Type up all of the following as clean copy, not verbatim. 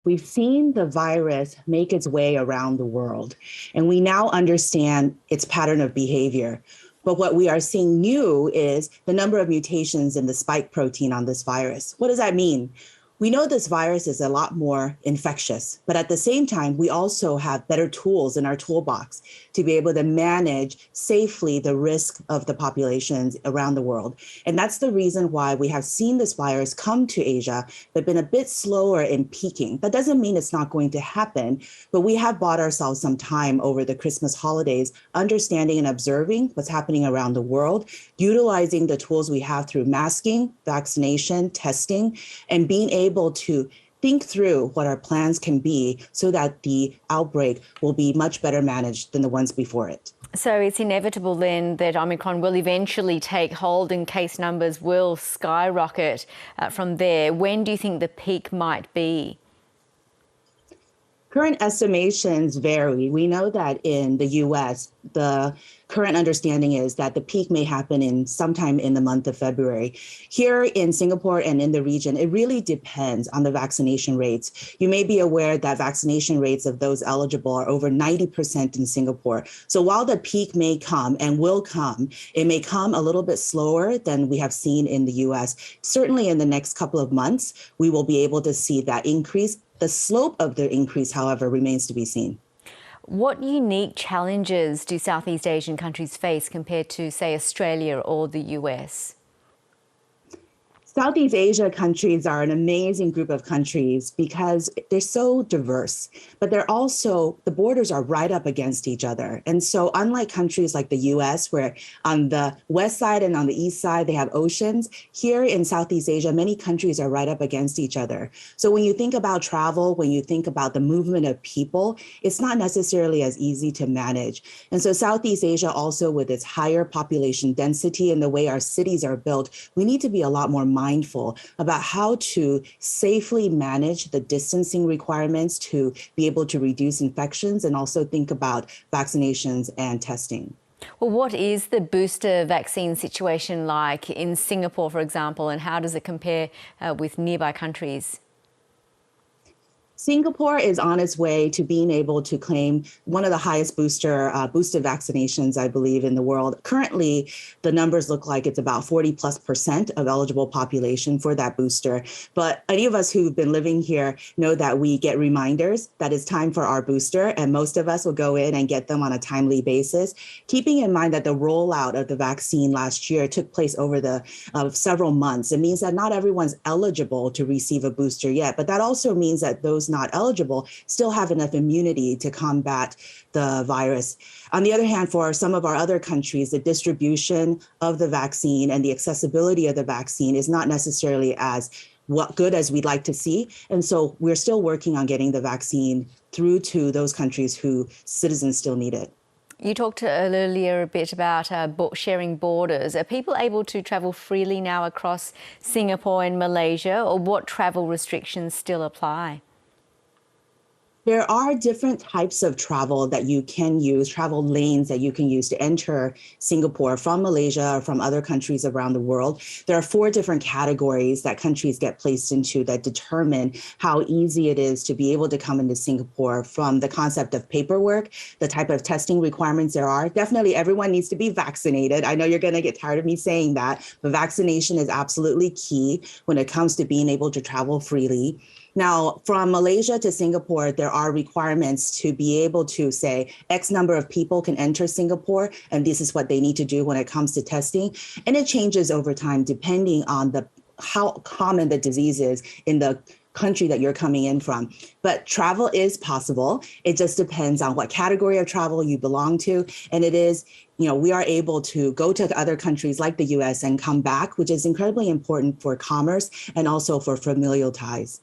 We've seen the virus make its way around the world, and we now understand its pattern of behavior. But what we are seeing new is the number of mutations in the spike protein on this virus. What does that mean? We know this virus is a lot more infectious, but at the same time, we also have better tools in our toolbox to be able to manage safely the risk of the populations around the world. And that's the reason why we have seen this virus come to Asia, but been a bit slower in peaking. That doesn't mean it's not going to happen, but we have bought ourselves some time over the Christmas holidays, understanding and observing what's happening around the world, utilizing the tools we have through masking, vaccination, testing, and being able to think through what our plans can be so that the outbreak will be much better managed than the ones before it. So it's inevitable then that Omicron will eventually take hold and case numbers will skyrocket from there. When do you think the peak might be? Current estimations vary. We know that in the US, the current understanding is that the peak may happen in sometime in the month of February. Here in Singapore and in the region, it really depends on the vaccination rates. You may be aware that vaccination rates of those eligible are over 90% in Singapore. So while the peak may come and will come, it may come a little bit slower than we have seen in the US. Certainly in the next couple of months, we will be able to see that increase. The slope of the increase, however, remains to be seen. What unique challenges do Southeast Asian countries face compared to, say, Australia or the US? Southeast Asia countries are an amazing group of countries because they're so diverse, but they're also, the borders are right up against each other. And so unlike countries like the US, where on the west side and on the east side, they have oceans, here in Southeast Asia, many countries are right up against each other. So when you think about travel, when you think about the movement of people, it's not necessarily as easy to manage. And so Southeast Asia also, with its higher population density and the way our cities are built, we need to be a lot more mindful about how to safely manage the distancing requirements to be able to reduce infections and also think about vaccinations and testing. Well, what is the booster vaccine situation like in Singapore, for example, and how does it compare with nearby countries? Singapore is on its way to being able to claim one of the highest boosted vaccinations, I believe, in the world. Currently, the numbers look like it's about 40+% of eligible population for that booster. But any of us who've been living here know that we get reminders that it's time for our booster, and most of us will go in and get them on a timely basis, keeping in mind that the rollout of the vaccine last year took place over the several months. It means that not everyone's eligible to receive a booster yet, but that also means that those not eligible still have enough immunity to combat the virus. On the other hand, for some of our other countries, the distribution of the vaccine and the accessibility of the vaccine is not necessarily as good as we'd like to see. And so we're still working on getting the vaccine through to those countries whose citizens still need it. You talked earlier a bit about sharing borders. Are people able to travel freely now across Singapore and Malaysia, or what travel restrictions still apply? There are different types of travel that you can use, travel lanes that you can use to enter Singapore from Malaysia or from other countries around the world. There are 4 different categories that countries get placed into that determine how easy it is to be able to come into Singapore, from the concept of paperwork, the type of testing requirements there are. Definitely everyone needs to be vaccinated. I know you're going to get tired of me saying that, but vaccination is absolutely key when it comes to being able to travel freely. Now, from Malaysia to Singapore, there are requirements to be able to say X number of people can enter Singapore, and this is what they need to do when it comes to testing. And it changes over time depending on how common the disease is in the country that you're coming in from. But travel is possible. It just depends on what category of travel you belong to. And it is, we are able to go to other countries like the US and come back, which is incredibly important for commerce and also for familial ties.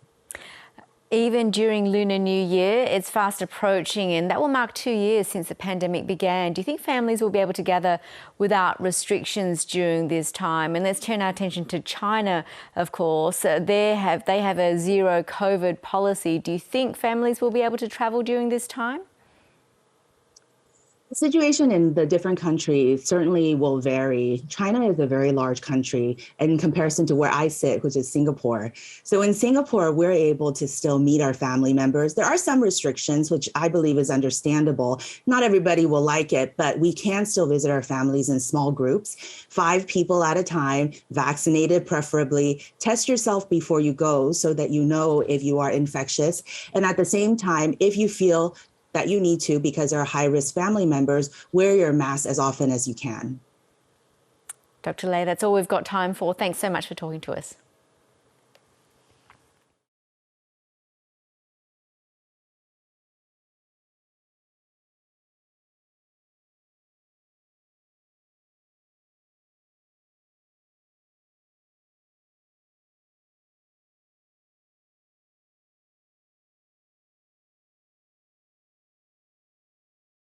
Even during Lunar New Year, it's fast approaching, and that will mark 2 years since the pandemic began. Do you think families will be able to gather without restrictions during this time? And let's turn our attention to China, of course. They have a zero COVID policy. Do you think families will be able to travel during this time? The situation in the different countries certainly will vary. China is a very large country in comparison to where I sit, which is Singapore. So in Singapore, we're able to still meet our family members. There are some restrictions, which I believe is understandable. Not everybody will like it, but we can still visit our families in small groups, 5 people at a time, vaccinated preferably. Test yourself before you go so that you know if you are infectious. And at the same time, if you feel that you need to, because they're high risk family members, wear your mask as often as you can. Dr. Lei, that's all we've got time for. Thanks so much for talking to us.